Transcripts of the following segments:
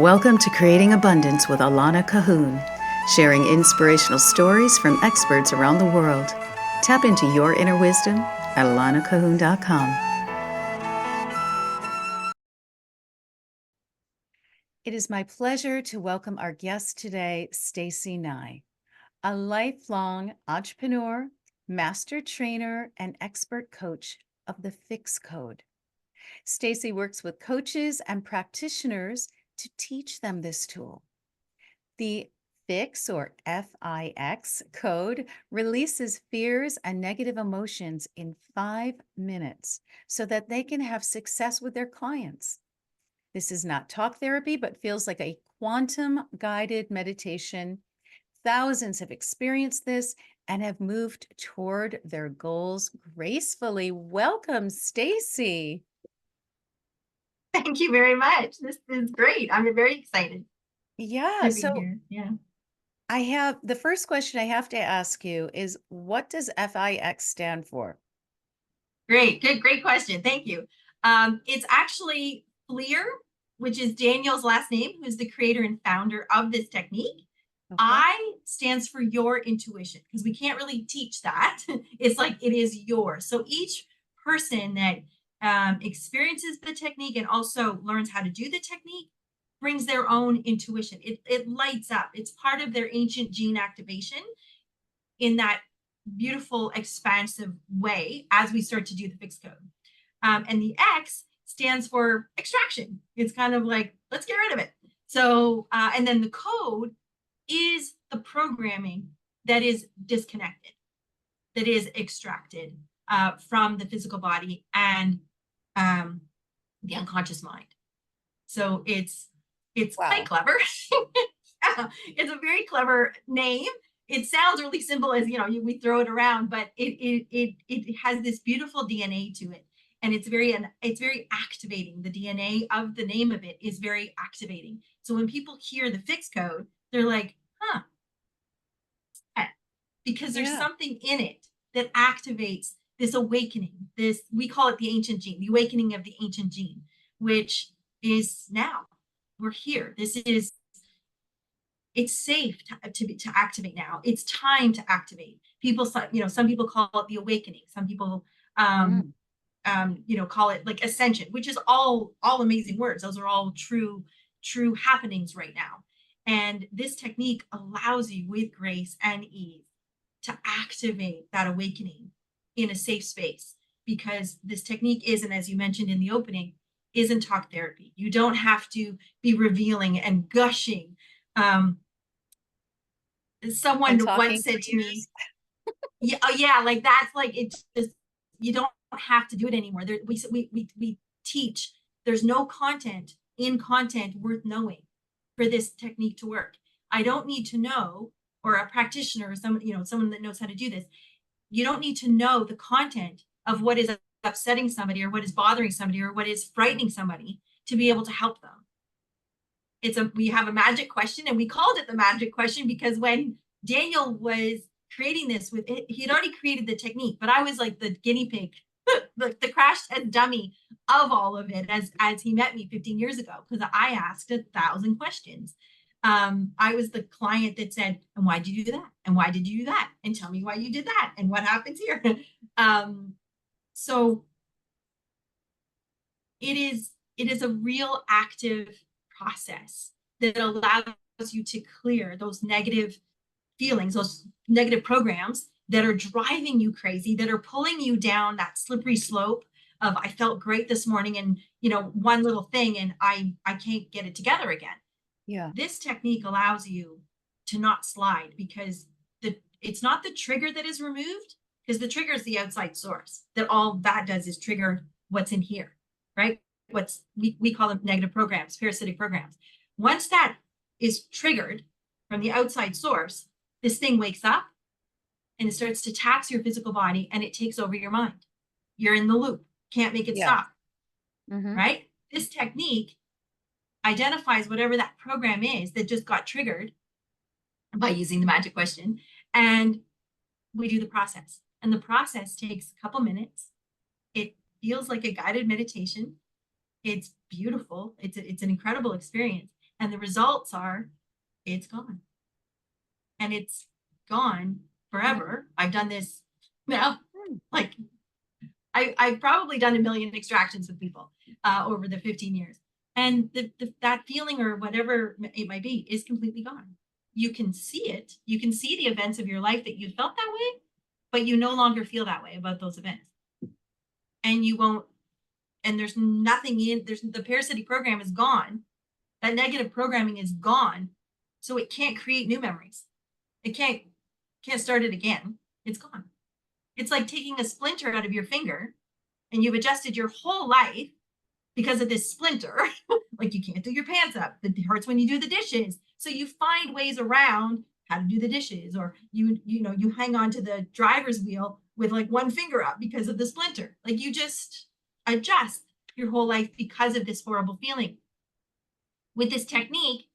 Welcome to Creating Abundance with Alana Cahoon, sharing inspirational stories from experts around the world. Tap into your inner wisdom at alanacahoon.com. It is my pleasure to welcome our guest today, Stacey Nye, a lifelong entrepreneur, master trainer, and expert coach of the Fix Code. Stacey works with coaches and practitioners to teach them this tool. The Fix, or FIX code, releases fears and negative emotions in 5 minutes so that they can have success with their clients. This is not talk therapy, but feels like a quantum guided meditation. Thousands have experienced this and have moved toward their goals gracefully. Welcome, Stacey. Thank you very much. This is great. I'm very excited Yeah, to be so here. Yeah. the first question I have to ask you is, what does FIX stand for? Great. Great question. Thank you. It's actually FLIR, which is Daniel's last name, who's the creator and founder of this technique. Okay. I stands for your intuition, because we can't really teach that. It's like it is yours. So each person that experiences the technique and also learns how to do the technique brings their own intuition. It lights up. It's part of their ancient gene activation in that beautiful, expansive way as we start to do the Fix code. And the X stands for extraction. It's kind of like, let's get rid of it. So, and then the code is the programming that is disconnected, that is extracted from the physical body and the unconscious mind. So it's Wow. quite clever. Yeah, it's a very clever name. It sounds really simple as, we throw it around, but it has this beautiful DNA to it. And it's very activating. The DNA of the name of it is very activating. So when people hear the Fix code, they're like, huh, because there's something in it that activates this awakening. We call it the ancient gene, the awakening of the ancient gene, which is now. We're here. It's safe to activate now. It's time to activate. Some people call it the awakening. Some people call it like ascension, which is all amazing words. Those are all true happenings right now. And this technique allows you, with grace and ease, to activate that awakening in a safe space, because this technique isn't, as you mentioned in the opening, isn't talk therapy. You don't have to be revealing and gushing. Someone once said to me, yeah, like that's like, it just, you don't have to do it anymore. We teach there's no content worth knowing for this technique to work. I don't need to know, or a practitioner or someone that knows how to do this. You don't need to know the content of what is upsetting somebody or what is bothering somebody or what is frightening somebody to be able to help them. We have a magic question, and we called it the magic question because when Daniel was creating this he had already created the technique, but I was like the guinea pig, the crash test dummy of all of it as he met me 15 years ago, because I asked 1,000 questions. I was the client that said, and why did you do that? And why did you do that? And tell me why you did that. And what happens here? So it is a real active process that allows you to clear those negative feelings, those negative programs that are driving you crazy, that are pulling you down that slippery slope of, I felt great this morning, and one little thing and I can't get it together again. Yeah. This technique allows you to not slide, because it's not the trigger that is removed, because the trigger is the outside source. That all that does is trigger what's in here, right? We call them negative programs, parasitic programs. Once that is triggered from the outside source, this thing wakes up and it starts to tax your physical body, and it takes over your mind. You're in the loop, can't make it stop, right? This technique identifies whatever that program is that just got triggered by using the magic question, and we do the process. And the process takes a couple minutes. It feels like a guided meditation. It's beautiful. It's an incredible experience. And the results are, it's gone. And it's gone forever. I've done this now, like I've probably done 1 million extractions with people over the 15 years. And that feeling or whatever it might be is completely gone. You can see it. You can see the events of your life that you felt that way, but you no longer feel that way about those events. And you won't, and there's nothing the parasitic program is gone. That negative programming is gone. So it can't create new memories. It can't start it again. It's gone. It's like taking a splinter out of your finger and you've adjusted your whole life because of this splinter. Like you can't do your pants up. It hurts when you do the dishes. So you find ways around how to do the dishes, or you hang on to the driver's wheel with like one finger up because of the splinter. Like you just adjust your whole life because of this horrible feeling. With this technique,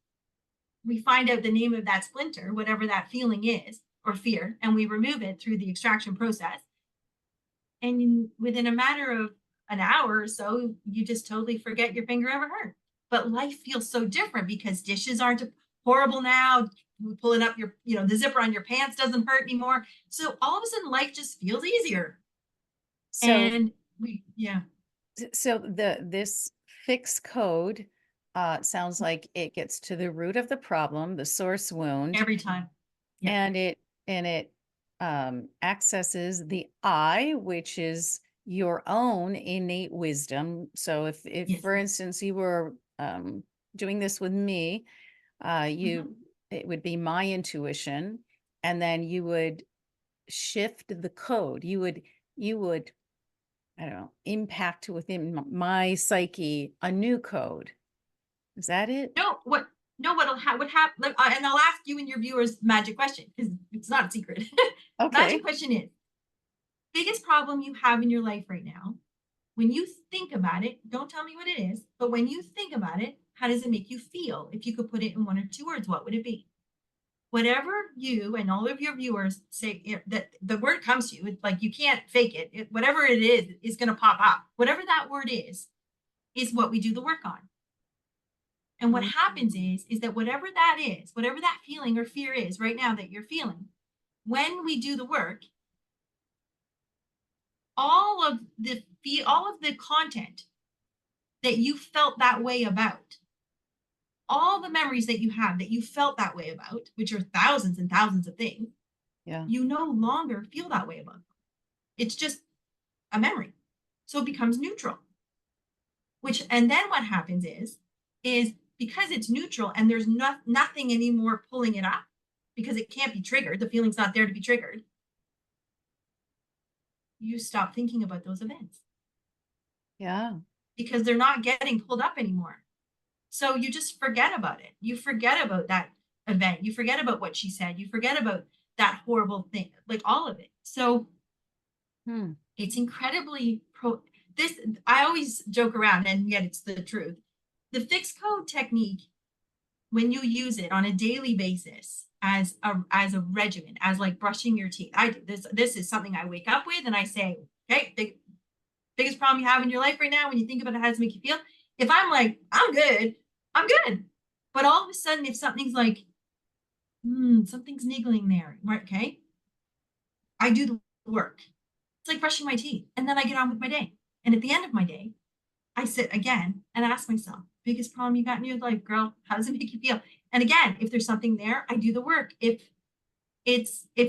we find out the name of that splinter, whatever that feeling is, or fear, and we remove it through the extraction process. And within a matter of an hour or so, you just totally forget your finger ever hurt. But life feels so different because dishes aren't horrible now. Pulling up your, the zipper on your pants doesn't hurt anymore. So all of a sudden life just feels easier. So this fix code sounds like it gets to the root of the problem, the source wound. Every time. Yeah. And it accesses the I, which is your own innate wisdom. So if yes. For instance, you were doing this with me, it would be my intuition, and then you would shift the code. You would, I don't know, impact within my psyche a new code. Is that it? What happen, and I'll ask you and your viewers magic question, because it's not a secret. Okay. Magic question is, biggest problem you have in your life right now, when you think about it, don't tell me what it is, but when you think about it, how does it make you feel? If you could put it in 1 or 2 words, what would it be? Whatever you and all of your viewers say, that the word comes to you, it's like you can't fake it. Whatever it is going to pop up. Whatever that word is what we do the work on. And what happens is that whatever that is, whatever that feeling or fear is right now that you're feeling, when we do the work, all of the content that you felt that way about, all the memories that you have that you felt that way about, which are thousands and thousands of things, you no longer feel that way about them. It's just a memory. So it becomes neutral. And then what happens is because it's neutral and there's nothing anymore pulling it up, because it can't be triggered, the feeling's not there to be triggered, you stop thinking about those events. Yeah. Because they're not getting pulled up anymore. So you just forget about it. You forget about that event. You forget about what she said. You forget about that horrible thing, like all of it. So it's incredibly I always joke around, and yet it's the truth. The fixed code technique, when you use it on a daily basis as a regimen, as like brushing your teeth, I do this is something I wake up with, and I say, okay, biggest problem you have in your life right now, when you think about it, how does it make you feel? If I'm like, I'm good. But all of a sudden, if something's like, something's niggling there, okay, I do the work. It's like brushing my teeth, and then I get on with my day. And at the end of my day, I sit again and ask myself, biggest problem you got in your life, girl, how does it make you feel? And again, if there's something there, I do the work. If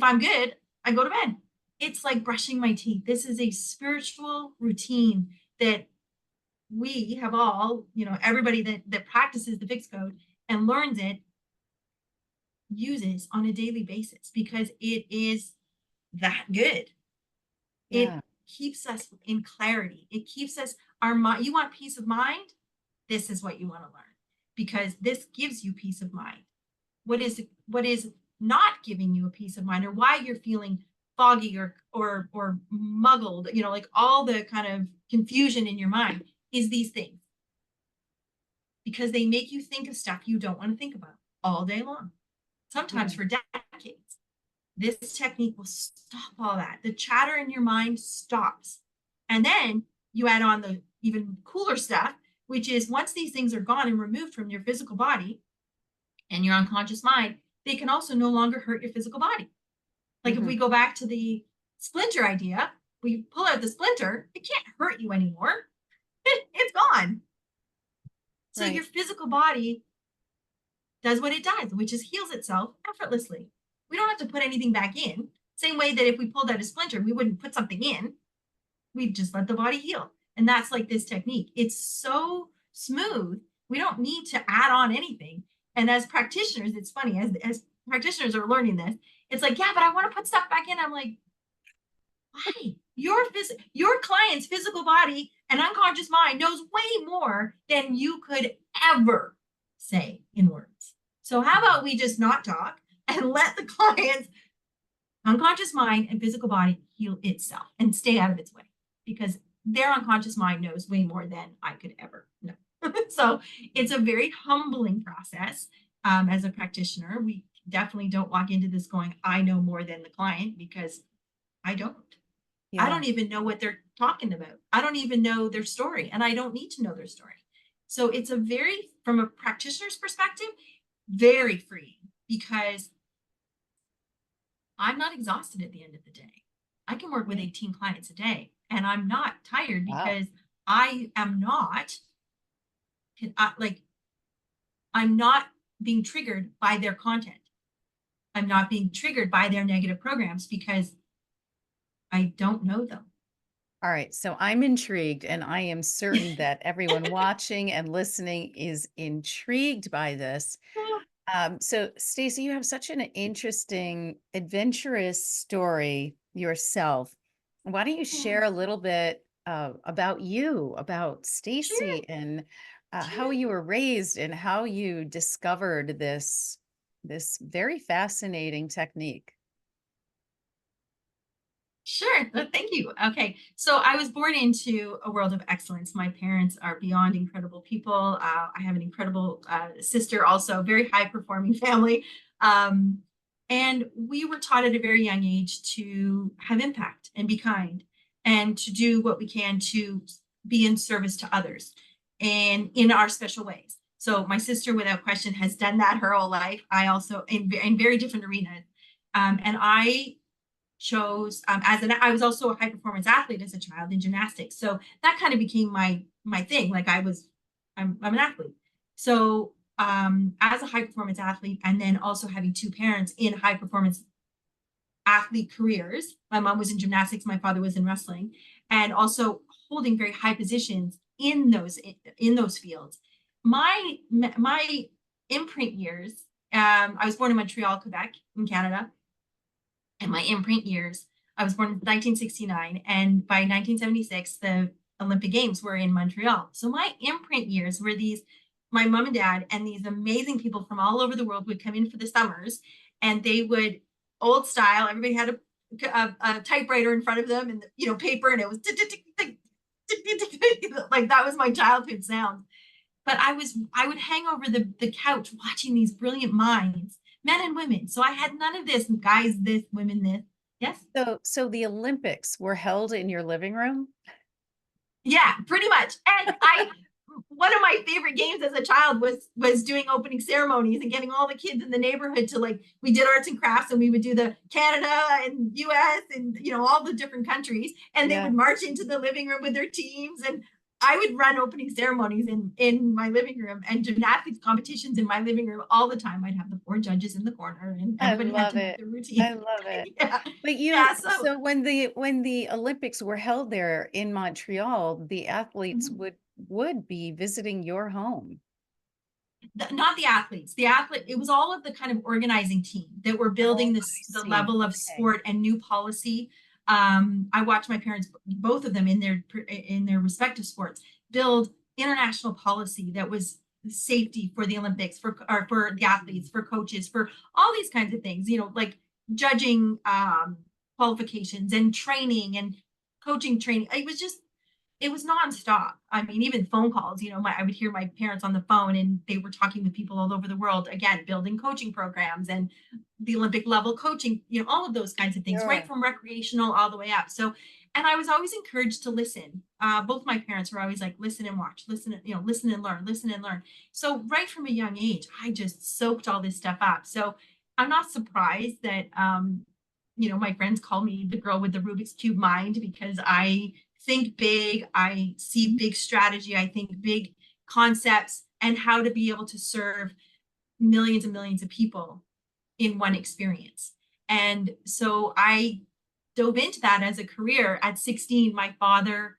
I'm good, I go to bed. It's like brushing my teeth. This is a spiritual routine that we have all, everybody that practices the fixed code and learns it uses on a daily basis, because it is that good. Yeah. It keeps us in clarity. It keeps us, our mind. You want peace of mind? This is what you want to learn, because this gives you peace of mind. What is not giving you a peace of mind, or why you're feeling foggy or muggled, like all the kind of confusion in your mind, is these things, because they make you think of stuff you don't want to think about all day long, sometimes for decades. This technique will stop all that. The chatter in your mind stops. And then you add on the even cooler stuff, which is once these things are gone and removed from your physical body, and your unconscious mind, they can also no longer hurt your physical body. Like if Hmm. we go back to the splinter idea, we pull out the splinter, it can't hurt you anymore. It's gone. So your Right. physical body does what it does, which is heals itself effortlessly. We don't have to put anything back in. Same way that if we pulled out a splinter, we wouldn't put something in. We'd just let the body heal. And that's like this technique. It's so smooth. We don't need to add on anything. And as practitioners, it's funny, as practitioners are learning this, it's like, yeah, but I want to put stuff back in. I'm like, why? Your client's physical body and unconscious mind knows way more than you could ever say in words. So how about we just not talk and let the client's unconscious mind and physical body heal itself and stay out of its way, because their unconscious mind knows way more than I could ever know. So it's a very humbling process. As a practitioner, we definitely don't walk into this going, I know more than the client, because I don't. I Yeah. don't even know what they're talking about. I don't even know their story, and I don't need to know their story. So it's a very, from a practitioner's perspective, very freeing, because I'm not exhausted at the end of the day. I can work with Right. 18 clients a day and I'm not tired, Wow. because I am not like, I'm not being triggered by their content. I'm not being triggered by their negative programs because I don't know them. All right. So I'm intrigued, and I am certain that everyone watching and listening is intrigued by this. So, Stacey, you have such an interesting, adventurous story yourself. Why don't you share a little bit about you, about Sure, Stacey, and how sure. you were raised and how you discovered this very fascinating technique? Sure. Thank you. Okay. So I was born into a world of excellence. My parents are beyond incredible people. I have an incredible sister, also, very high performing family. Um, and we were taught at a very young age to have impact and be kind and to do what we can to be in service to others and in our special ways. So my sister, without question, has done that her whole life. I also, in very different arenas. And I chose as an I was also a high performance athlete as a child in gymnastics. So that kind of became my thing. Like I'm an athlete. So as a high performance athlete, and then also having two parents in high performance athlete careers. My mom was in gymnastics, my father was in wrestling, and also holding very high positions in those fields. My imprint years, I was born in Montreal, Quebec, in Canada, and my imprint years, I was born in 1969, and by 1976, the Olympic Games were in Montreal. So my imprint years were these, my mom and dad and these amazing people from all over the world would come in for the summers, and they would, old style, everybody had a typewriter in front of them and, paper, and it was like, that was my childhood sound. But I would hang over the couch watching these brilliant minds, men and women. So I had none of this guys this, women this. Yes. So the Olympics were held in your living room? Yeah, pretty much. And I one of my favorite games as a child was doing opening ceremonies and getting all the kids in the neighborhood to, like, we did arts and crafts, and we would do the Canada and US and, all the different countries, and they Yeah. would march into the living room with their teams, and I would run opening ceremonies in my living room and gymnastics competitions in my living room all the time. I'd have the four judges in the corner and I everybody had love to know it. their I routine. love it. Yeah. But Yeah. So so when the Olympics were held there in Montreal, the athletes mhm. would be visiting your home. Not the athletes. The athlete, it was all of the kind of organizing team that were Oh, building I this, the see. level of Okay. sport and new policy. I watched my parents, both of them, in their respective sports, build international policy that was safety for the Olympics, for the athletes, for coaches, for all these kinds of things. Like judging qualifications and training and coaching training. It was nonstop. I mean, even phone calls, I would hear my parents on the phone and they were talking with people all over the world, again, building coaching programs and the Olympic level coaching, all of those kinds of things, right Sure. from recreational all the way up. So, and I was always encouraged to listen. Both my parents were always like, listen and watch, listen, listen and learn, listen and learn. So right from a young age, I just soaked all this stuff up. So I'm not surprised that, my friends call me the girl with the Rubik's Cube mind, because I think big, I see big strategy, I think big concepts and how to be able to serve millions and millions of people in one experience. And so I dove into that as a career. At 16, my father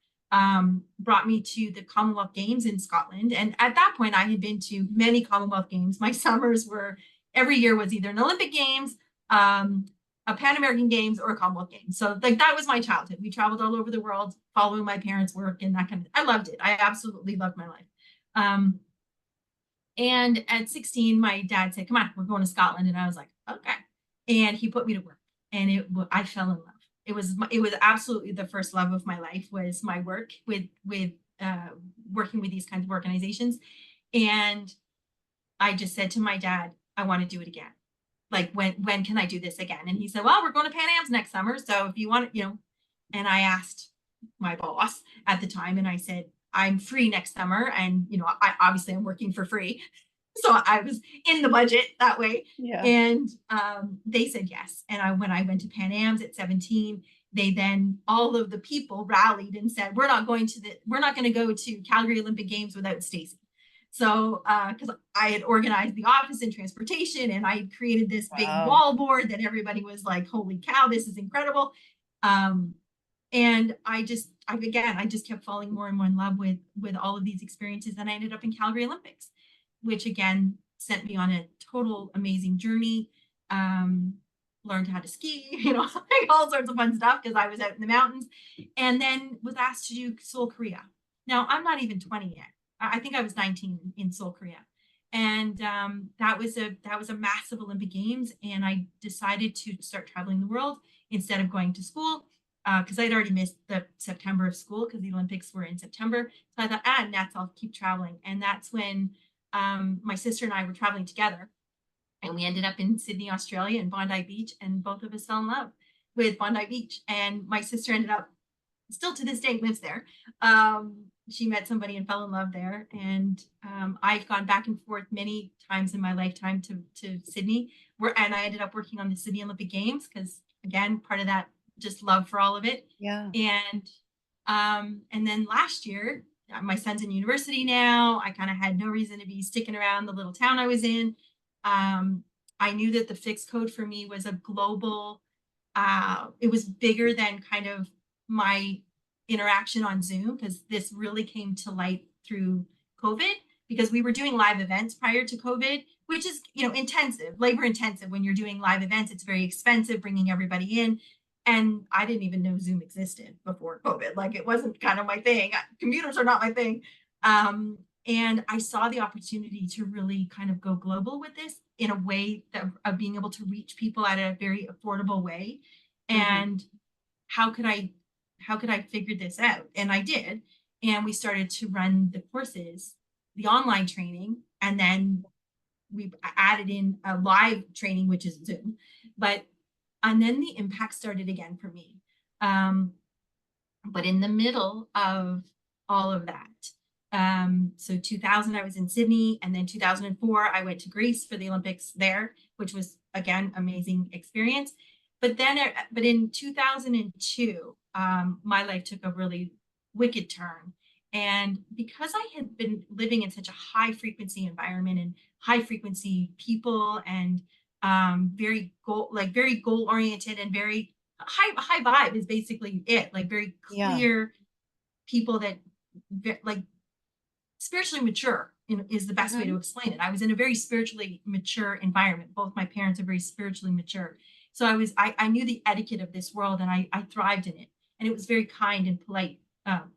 brought me to the Commonwealth Games in Scotland. And at that point, I had been to many Commonwealth Games. My summers were, every year was either an Olympic Games, a Pan American Games, or a Commonwealth Games. So like that was my childhood. We traveled all over the world following my parents' work and that kind of, I loved it. I absolutely loved my life. And at 16, my dad said, come on, we're going to Scotland. And I was like, okay. And he put me to work, and I fell in love. It was absolutely the first love of my life, was my work with working with these kinds of organizations. And I just said to my dad, I want to do it again. Like, when can I do this again? And he said, well, we're going to Pan Am's next summer. So if you want, and I asked my boss at the time, and I said, I'm free next summer. And, obviously I'm working for free. So I was in the budget that way. Yeah. And they said yes. And when I went to Pan Am's at 17, all of the people rallied and said, we're not going to go to Calgary Olympic Games without Stacey. So, because I had organized the office and transportation, and I had created this big wall board that everybody was like, holy cow, this is incredible. And I just kept falling more and more in love with all of these experiences. And I ended up in Calgary Olympics, which again sent me on a total amazing journey. Learned how to ski, like all sorts of fun stuff, because I was out in the mountains, and then was asked to do Seoul, Korea. Now I'm not even 20 yet. I think I was 19 in Seoul, Korea. And that was a massive Olympic Games. And I decided to start traveling the world instead of going to school, because I'd already missed the September of school, because the Olympics were in September. So I thought, nuts, I'll keep traveling. And that's when my sister and I were traveling together, and we ended up in Sydney, Australia, and Bondi Beach, and both of us fell in love with Bondi Beach. And my sister ended up, still to this day, lives there. She met somebody and fell in love there. And I've gone back and forth many times in my lifetime to Sydney, and I ended up working on the Sydney Olympic Games, because again, part of that, just love for all of it. Yeah. And then last year, my son's in university now. I kind of had no reason to be sticking around the little town I was in. I knew that the fixed code for me was a global, it was bigger than kind of my interaction on Zoom, because this really came to light through COVID, because we were doing live events prior to COVID, which is, labor intensive. When you're doing live events, it's very expensive bringing everybody in. And I didn't even know Zoom existed before COVID. Like, it wasn't kind of my thing. Computers are not my thing. And I saw the opportunity to really kind of go global with this, in a way of being able to reach people at a very affordable way. And how could I figure this out? And I did. And we started to run the courses, the online training, and then we added in a live training, which is Zoom. And then the impact started again for me. But in the middle of all of that, so 2000, I was in Sydney, and then 2004, I went to Greece for the Olympics there, which was, again, amazing experience. But in 2002, my life took a really wicked turn. And because I had been living in such a high frequency environment, and high frequency people, and very goal oriented, and very high vibe is basically it, like very clear people that like spiritually mature, is the best way to explain it. I was in a very spiritually mature environment. Both my parents are very spiritually mature. So I knew the etiquette of this world, and I thrived in it. And it was very kind and polite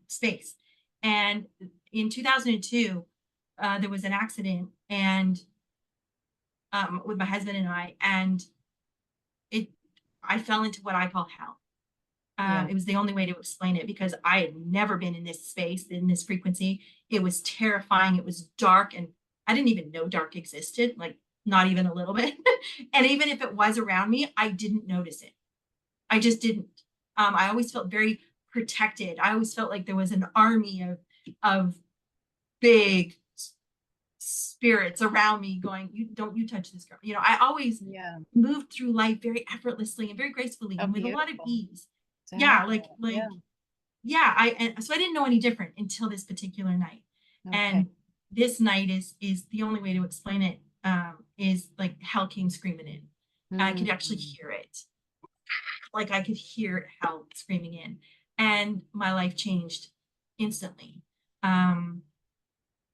space. And in 2002, there was an accident, and with my husband and I, and I fell into what I call hell. It was the only way to explain it, because I had never been in this space, in this frequency. It was terrifying. It was dark, and I didn't even know dark existed, like not even a little bit. And even if it was around me, I didn't notice it. I just didn't. I always felt very protected. I always felt like there was an army of big spirits around me going, you touch this girl. I always moved through life very effortlessly and very gracefully Oh, and with a lot of beautiful. ease. Yeah, Exactly. Yeah. yeah, so I didn't know any different until this particular night. Okay. And this night is the only way to explain it, is like hell came screaming in. I could actually Mm. hear it. Like I could hear hell screaming in. And my life changed instantly.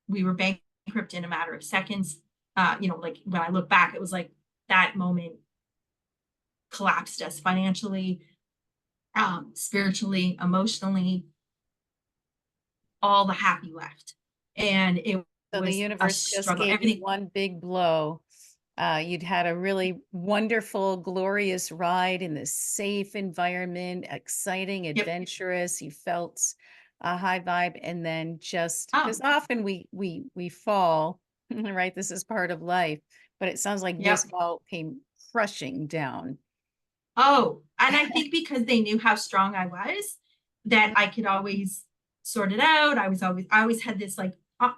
We were bankrupt in a matter of seconds. Like when I look back, it was like that moment collapsed us financially, spiritually, emotionally, all the happy left. And it So the was a universe just struggle. gave you Everything. one big blow. You'd had a really wonderful, glorious ride in this safe environment, exciting, Yep. adventurous. You felt a high vibe, and then just Oh, because often we fall, right? This is part of life, but it sounds like yep. this fall came crushing down. Oh, and I think because they knew how strong I was, that I could always sort it out. I always had this like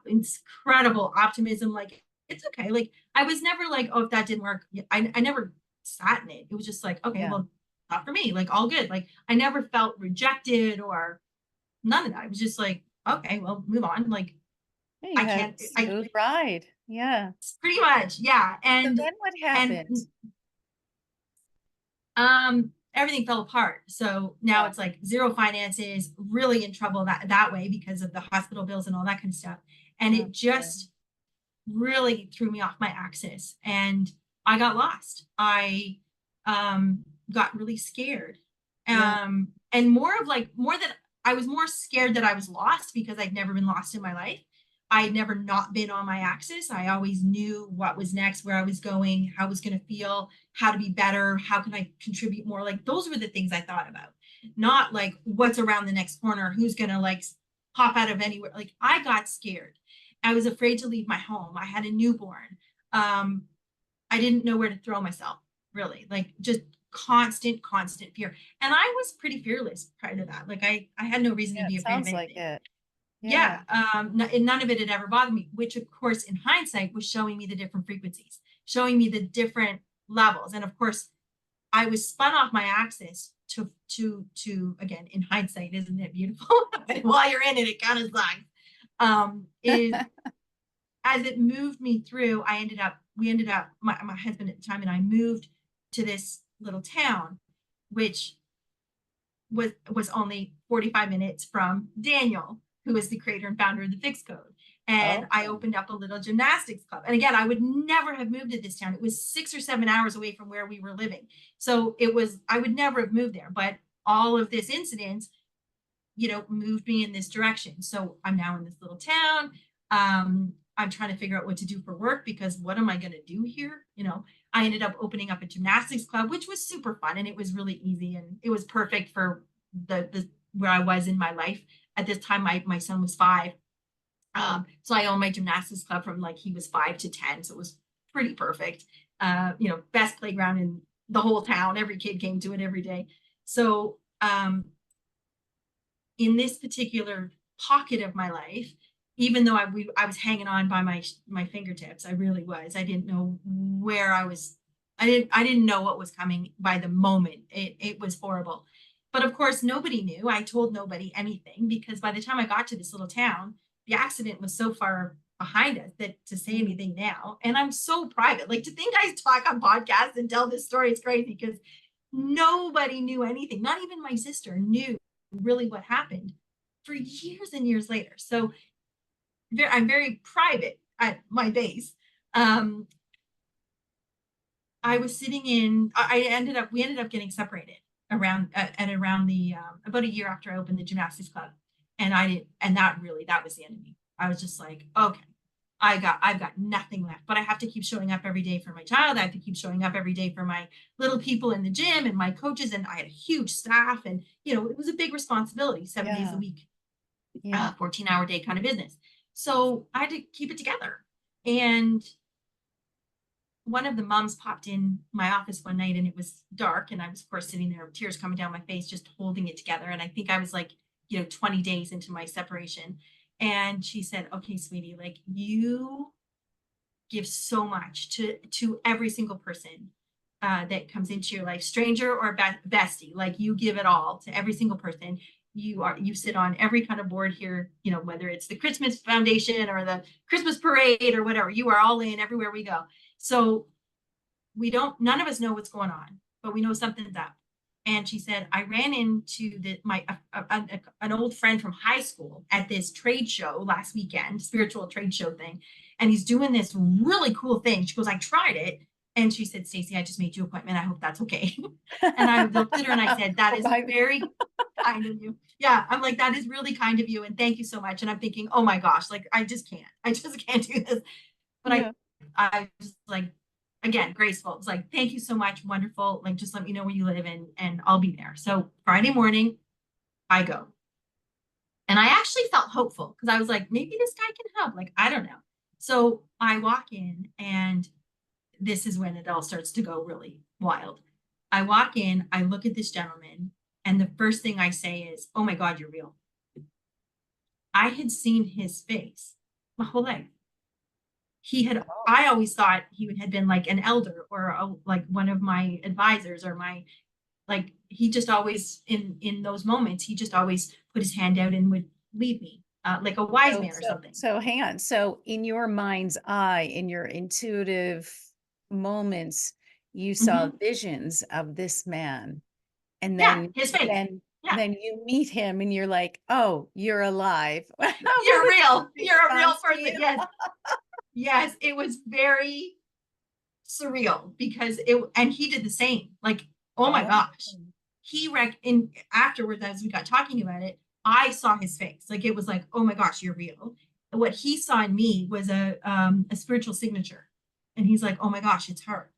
incredible optimism. Like, it's okay. Like, I was never like, oh, if that didn't work, I never sat in it. It was just like, okay, Yeah. well, not for me. Like, all good. Like, I never felt rejected or none of that. It was just like, okay, well, move on. Like, Yeah, you I had a can't, smooth ride. Yeah. pretty much, yeah. So And then what and happened? everything fell apart. So now Yeah. it's like zero finances, really in trouble that way because of the hospital bills and all that kind of stuff. And Oh, it boy. just really threw me off my axis and I got lost. I got really scared. Yeah. And more than I was more scared that I was lost because I'd never been lost in my life. I had never not been on my axis. I always knew what was next, where I was going, how I was going to feel, how to be better, how can I contribute more. Like those were the things I thought about, not like what's around the next corner, who's going to like pop out of anywhere. Like I got scared. I was afraid to leave my home. I had a newborn. Um, I didn't know where to throw myself, really, like just constant fear. And I was pretty fearless prior to that. Like I had no reason Yeah, to be it afraid of sounds like anything. it. Yeah. Yeah. And none of it had ever bothered me, which of course in hindsight was showing me the different frequencies, showing me the different levels. And of course, I was spun off my axis to again, in hindsight, isn't it beautiful? But while you're in it, it kind of sucks. Is as it moved me through, we ended up, my husband at the time and I moved to this little town, which was only 45 minutes from Daniel, who is the creator and founder of the Fix Code. And I Okay. opened up a little gymnastics club. And again, I would never have moved to this town. It was 6 or 7 hours away from where we were living. So I would never have moved there. But all of this incidents, moved me in this direction. So I'm now in this little town. I'm trying to figure out what to do for work because what am I going to do here? I ended up opening up a gymnastics club, which was super fun and it was really easy and it was perfect for the where I was in my life at this time. My son was 5, so I owned my gymnastics club from like he was 5 to 10, so it was pretty perfect. Best playground in the whole town. Every kid came to it every day. So in this particular pocket of my life, even though I was hanging on by my fingertips, I really was. I didn't know where I was. I didn't know what was coming by the moment. It was horrible. But of course, nobody knew. I told nobody anything because by the time I got to this little town, the accident was so far behind us that to say Mm. anything now, and I'm so private. Like to think I talk on podcasts and tell this story is crazy because nobody knew anything. Not even my sister knew really what happened for years and years later. So I'm very private at my base. Um, I was sitting in, we ended up getting separated around the, about a year after I opened the gymnastics club. And that was the end of me. I was just like, okay, I've got nothing left, but I have to keep showing up every day for my child. I have to keep showing up every day for my little people in the gym and my coaches. And I had a huge staff and, it was a big responsibility, 7 days a Yeah. week, Yeah. 14-hour day kind of business. So I had to keep it together. And one of the moms popped in my office one night and it was dark. And I was, of course, sitting there with tears coming down my face, just holding it together. And I think I was like, 20 days into my separation. And she said, okay, sweetie, like you give so much to every single person that comes into your life, stranger or bestie, like you give it all to every single person. You sit on every kind of board here, whether it's the Christmas Foundation or the Christmas parade or whatever, you are all in everywhere we go. So none of us know what's going on, but we know something's up. And she said, I ran into an old friend from high school at this trade show last weekend, spiritual trade show thing. And he's doing this really cool thing. She goes, I tried it. And she said, Stacey, I just made you an appointment. I hope that's okay. And I looked at her and I said, that is very kind of you. Yeah. I'm like, that is really kind of you. And thank you so much. And I'm thinking, oh my gosh, like, I just can't do this. But yeah. I just like, again, graceful. It's like, thank you so much. Wonderful. Like, just let me know where you live and I'll be there. So Friday morning, I go. And I actually felt hopeful because I was like, maybe this guy can help. Like, I don't know. So I walk in and this is when it all starts to go really wild. I walk in, I look at this gentleman, and the first thing I say is, oh my God, you're real. I had seen his face my whole life. I always thought he had been like an elder or like one of my advisors or he just always in those moments, he just always put his hand out and would lead me like a wise man or something. So hang on. So in your mind's eye, in your intuitive moments, you saw visions of this man. And then his face. Then you meet him and you're like, oh, you're alive. You're real. You're a real person. Yes. Yes, it was very surreal because and he did the same. Like, oh my gosh. Afterwards, as we got talking about it, I saw his face. Like, it was like, oh my gosh, you're real. What he saw in me was a spiritual signature. And he's like, oh my gosh, it's her.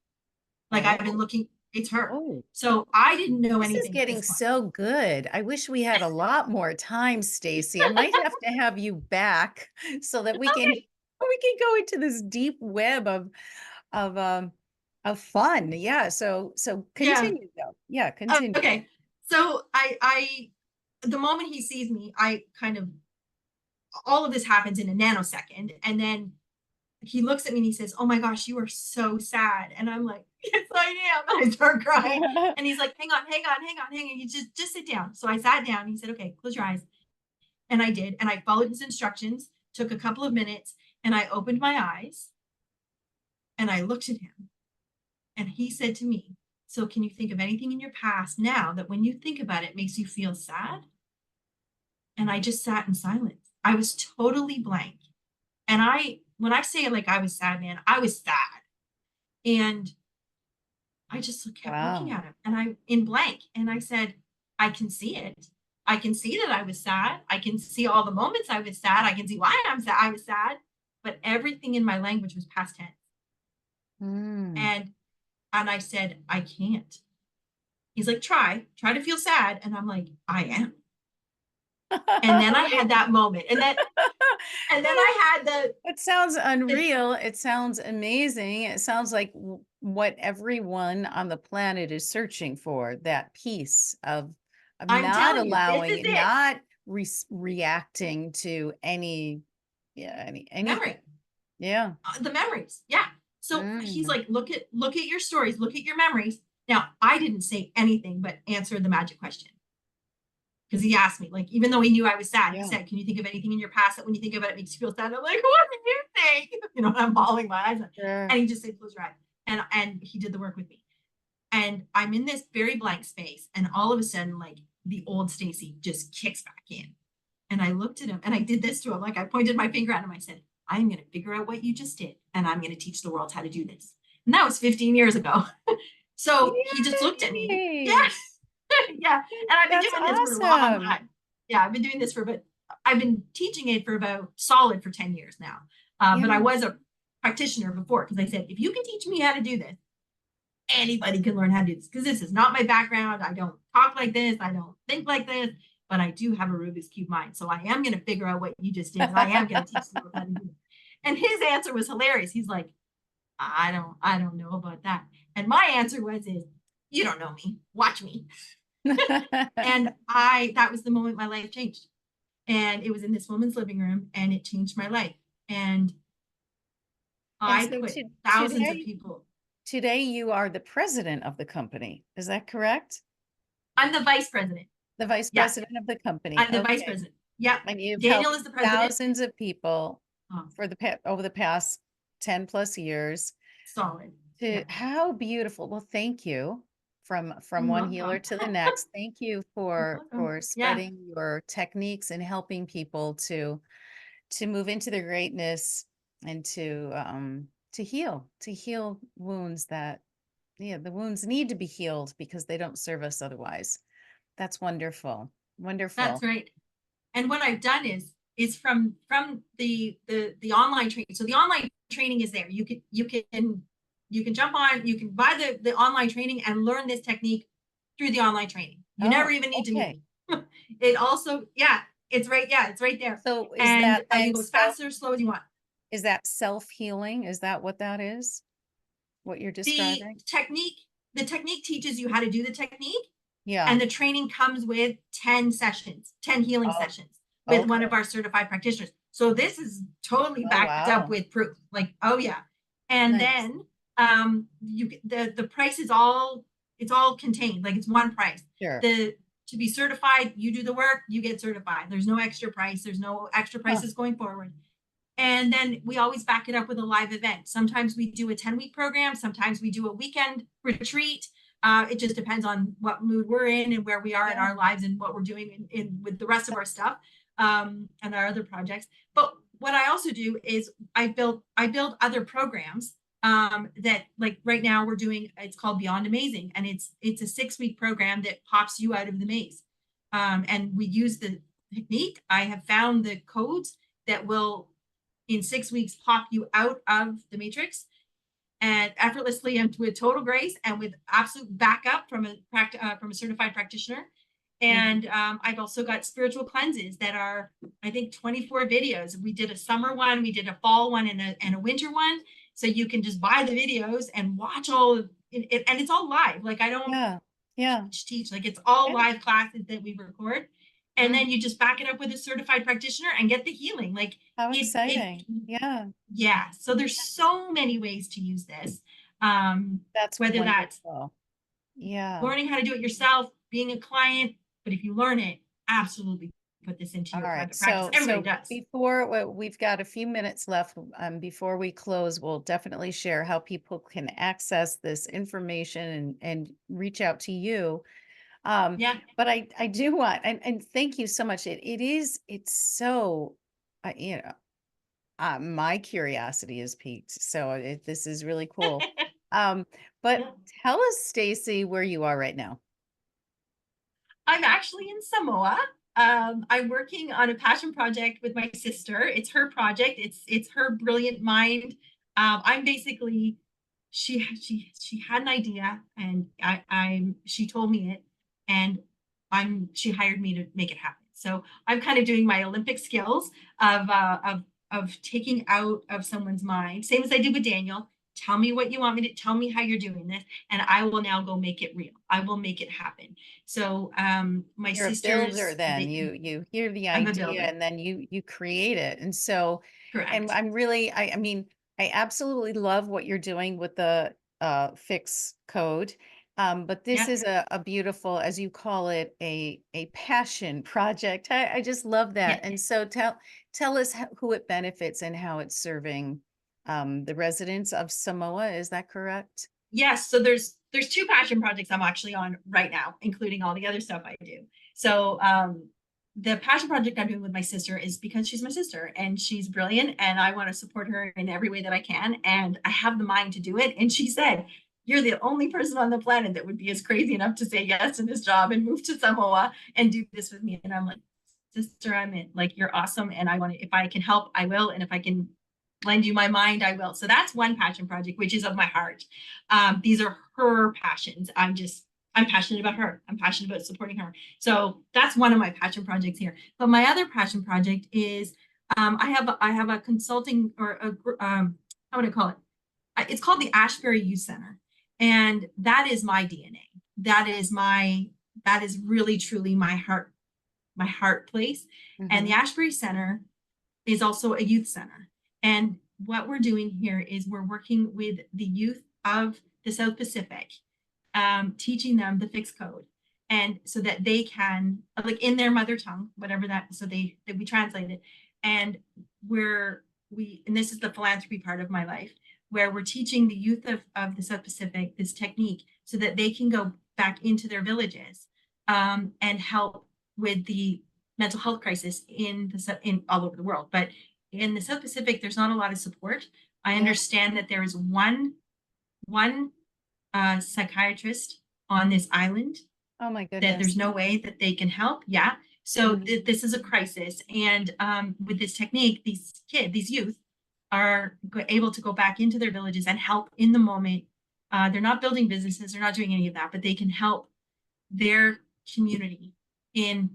Like, I've been looking, it's her. So I didn't know anything. This is getting so good. I wish we had a lot more time, Stacey. I might have to have you back so that we can go into this deep web of fun. Yeah. So continue though. Yeah, continue. Okay. So the moment he sees me, all of this happens in a nanosecond. And then he looks at me and he says, oh my gosh, you are so sad. And I'm like, yes, I am. And I start crying. And he's like, hang on. You just sit down. So I sat down. He said, okay, close your eyes. And I did. And I followed his instructions, took a couple of minutes, and I opened my eyes and I looked at him. And he said to me, so can you think of anything in your past now that when you think about it makes you feel sad? And I just sat in silence. I was totally blank. And when I say like I was sad, man, I was sad. And I just kept looking at him and I in blank. And I said, I can see it. I can see that I was sad. I can see all the moments I was sad. I can see why I was sad. But everything in my language was past tense. And I said, I can't. He's like, try to feel sad. And I'm like, I am. And then I had that moment. And then I had it sounds unreal. It sounds amazing. It sounds like what everyone on the planet is searching for, that peace of not allowing, not reacting to any memory. Yeah. The memories. Yeah. So he's like, look at your stories, look at your memories. Now, I didn't say anything but answer the magic question. Because he asked me, like, even though he knew I was sad, he said, can you think of anything in your past that when you think about it makes you feel sad? I'm like, what did you think? I'm bawling my eyes out. And he just said, close your eyes. And he did the work with me. And I'm in this very blank space. And all of a sudden, like, the old Stacey just kicks back in. And I looked at him and I did this to him. Like, I pointed my finger at him. I said, I'm going to figure out what you just did. And I'm going to teach the world how to do this. And that was 15 years ago. So he just looked at me. Yeah. Yeah. And I've been doing this for a long time. Yeah. I've been doing this I've been teaching it for about solid for 10 years now. But I was a practitioner before because I said, if you can teach me how to do this, anybody can learn how to do this because this is not my background. I don't talk like this. I don't think like this, but I do have a Rubik's Cube mind. So I am going to figure out what you just did. And I am going to teach you how to do it. And his answer was hilarious. He's like, I don't know about that. And my answer is, you don't know me, watch me. And that was the moment my life changed. And it was in this woman's living room, and it changed my life. And And I so put thousands of today, people. today you are the president of the company. Is that correct? I'm the vice president. The vice Yeah, president of the company. I'm the vice Okay. president. Yep. And you've Daniel helped is the president. thousands of people Oh, for over the past 10 plus years. solid. To Yeah. how beautiful. Well, thank you from You're one healer welcome. to the next. Thank you You're welcome. for Yeah, spreading your techniques and helping people to move into their greatness and to heal wounds that, yeah, the wounds need to be healed because they don't serve us otherwise. That's wonderful. that's Wonderful. right. And what I've done is from the online training. So the online training is there. You can jump on, you can buy the online training and learn this technique through the online training. You never Oh, even need to meet okay. me. It also, yeah, it's right, yeah, it's right there. So is And that you then go as fast or as slow as you want. is that self-healing? Is that what that is? What you're The describing? technique, the technique teaches you how to do the technique, Yeah. and the training comes with 10 sessions, 10 healing Oh, sessions with one of okay. our certified practitioners. So this is totally Oh, backed up wow. with proof. Like, oh yeah. And Nice. then the price is all, it's all contained, like it's one price. Sure. The To be certified, you do the work, you get certified. There's no extra price, there's no extra Huh. prices going forward. And then we always back it up with a live event. Sometimes we do a 10-week program, sometimes we do a weekend retreat. It just depends on what mood we're in and where we are in Yeah. our lives and what we're doing in with the rest of our stuff, and our other projects. But what I also do is I build other programs, that, like right now we're doing, it's called Beyond Amazing, and it's a 6-week program that pops you out of the maze. And we use the technique. I have found the codes that will in 6 weeks pop you out of the matrix and effortlessly and with total grace and with absolute backup from a certified practitioner. Mhm. And I've also got spiritual cleanses that are, I think, 24 videos. We did a summer one, we did a fall one, and a winter one. So you can just buy the videos and watch all of it, and it's all live. Like I don't Yeah. Yeah. teach, like it's all Yeah. live classes that we record. And Mm. then you just back it up with a certified practitioner and get the healing. Like How it exciting. Yeah. yeah, so there's so many ways to use this. um That's Whether that's wonderful. Yeah. learning how to do it yourself, being a client, but if you learn it, absolutely put this into All your right. private practice. Everybody So does. before we've got a few minutes left, before we close, we'll definitely share how people can access this information and reach out to you. Yeah. But I do want, and thank you so much. It's so, you know, my curiosity is piqued. So this is really cool. Um, but Yeah. tell us, Stacey, where you are right now. I'm actually in Samoa. I'm working on a passion project with my sister. It's her project. It's her brilliant mind. I'm basically, she had an idea, and she told me it, and she hired me to make it happen. So I'm kind of doing my Olympic skills of taking out of someone's mind, same as I did with Daniel. Tell me what you want me to tell me how you're doing this, and I will now go make it real. I will make it happen. So my You're a builder sisters, then. You hear the I'm a idea builder. and then you create it. And so, and Correct. I'm really, I mean, I absolutely love what you're doing with the fix code. But this Yeah. is a beautiful, as you call it, a passion project. I just love that. Yeah. And so tell us who it benefits and how it's serving the residents of Samoa. Is that correct? Yes. So there's two passion projects I'm actually on right now, including all the other stuff I do. So the passion project I'm doing with my sister is because she's my sister and she's brilliant and I want to support her in every way that I can. And I have the mind to do it. And she said, you're the only person on the planet that would be as crazy enough to say yes to this job and move to Samoa and do this with me. And I'm like, sister, I'm in. Like, you're awesome. And I want to, if I can help, I will. And if I can lend you my mind, I will. So that's one passion project, which is of my heart. These are her passions. I'm passionate about her. I'm passionate about supporting her. So that's one of my passion projects here. But my other passion project is I have a consulting or how would I call it? it's called the Ashbury Youth Center. And that is my DNA. That is really truly my heart place. And the Ashbury Center is also a youth center. And what we're doing here is we're working with the youth of the South Pacific, teaching them the fixed code. And so that they can, like in their mother tongue, whatever that, so that we translate it. And and this is the philanthropy part of my life, where we're teaching the youth of the South Pacific this technique so that they can go back into their villages, and help with the mental health crisis in all over the world. But in the South Pacific, there's not a lot of support. I understand that there is one psychiatrist on this island. Oh my That goodness. there's no way that they can help. Yeah. So this is a crisis. And with this technique, these youth are able to go back into their villages and help in the moment. They're not building businesses, they're not doing any of that, but they can help their community in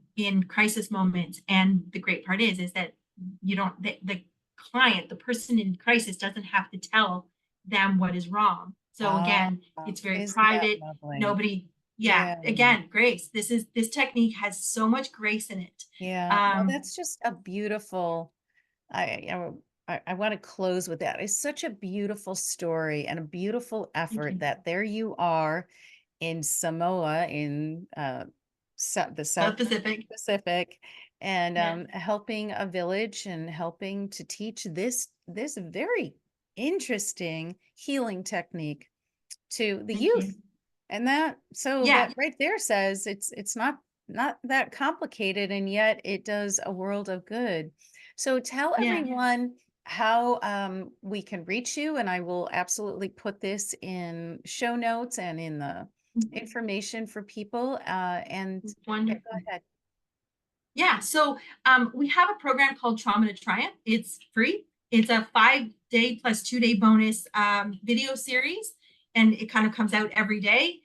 crisis moments. And the great part is that you don't, the client, the person in crisis doesn't have to tell them what is wrong. So again, it's very private. Nobody, again, grace. This technique has so much grace in it. Well, that's just a beautiful, I want to close with that. It's such a beautiful story and a beautiful effort that there you are in Samoa, in the South Pacific, and helping a village and helping to teach this very interesting healing technique to the youth. And that right there says it's not that complicated, and yet it does a world of good. So tell everyone how we can reach you, and I will absolutely put this in show notes and in the information for people. And wonderful. Go ahead. Yeah, so we have a program called Trauma to Triumph. It's free. It's a 5-day plus 2-day bonus video series, and it kind of comes out every day.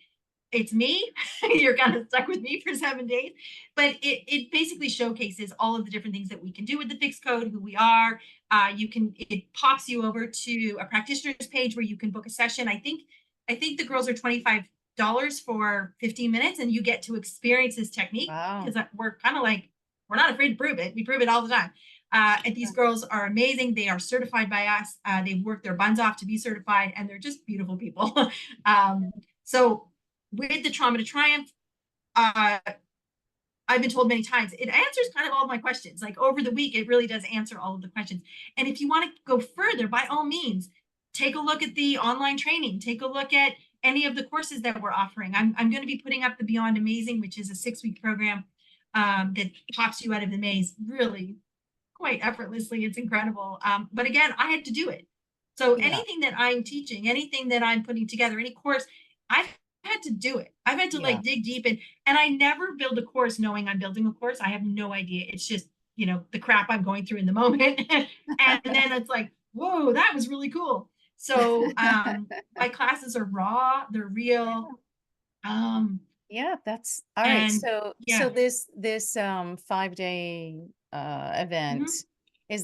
It's me. You're kind of stuck with me for 7 days, but it basically showcases all of the different things that we can do with the fixed code, who we are. It pops you over to a practitioner's page where you can book a session. I think the girls are $25 for 15 minutes, and you get to experience this technique, because we're kind of like, we're not afraid to prove it. We prove it all the time. And these girls are amazing. They are certified by us. They've worked their buns off to be certified, and they're just beautiful people. So with the Trauma to Triumph, I've been told many times, it answers kind of all my questions. Like over the week, it really does answer all of the questions. And if you want to go further, by all means, take a look at the online training. Take a look at any of the courses that we're offering. I'm going to be putting up the Beyond Amazing, which is a 6-week program that pops you out of the maze really quite effortlessly. It's incredible. But again, I had to do it. So anything that I'm teaching, anything that I'm putting together, any course, I've had to do it. I've had to like dig deep in, and I never build a course knowing I'm building a course. I have no idea. It's just, the crap I'm going through in the moment. And then it's like, whoa, that was really cool. So my classes are raw, they're real. That's all right. So this 5-day event, is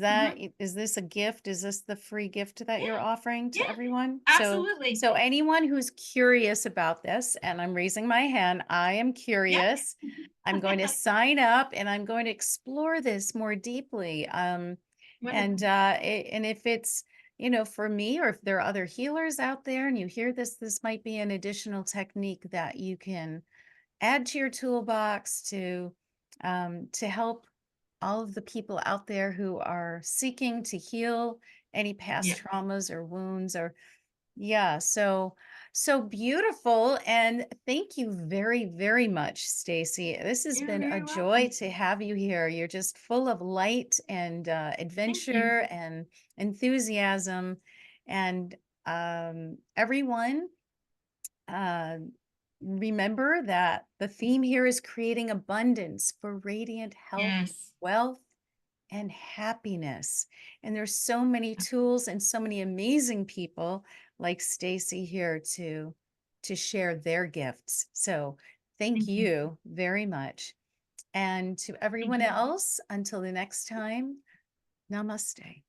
this a gift? Is this the free gift that you're offering to everyone? Absolutely. So anyone who's curious about this, and I'm raising my hand, I am curious. I'm going to sign up, and I'm going to explore this more deeply. And if it's, for me, or if there are other healers out there and you hear this might be an additional technique that you can add to your toolbox to help all of the people out there who are seeking to heal any past traumas or wounds, or so beautiful. And thank you very, very much, Stacey. This has been a joy to have you here. You're just full of light and adventure and enthusiasm. And everyone, remember that the theme here is creating abundance for radiant health, wealth, and happiness. And there's so many tools and so many amazing people like Stacey here to share their gifts. So thank you very much. And to everyone else, until the next time, namaste.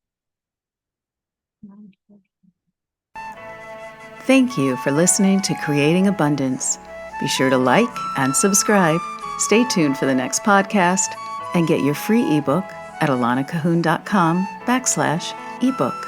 Thank you for listening to Creating Abundance. Be sure to like and subscribe. Stay tuned for the next podcast and get your free ebook at alanacahoon.com/ebook.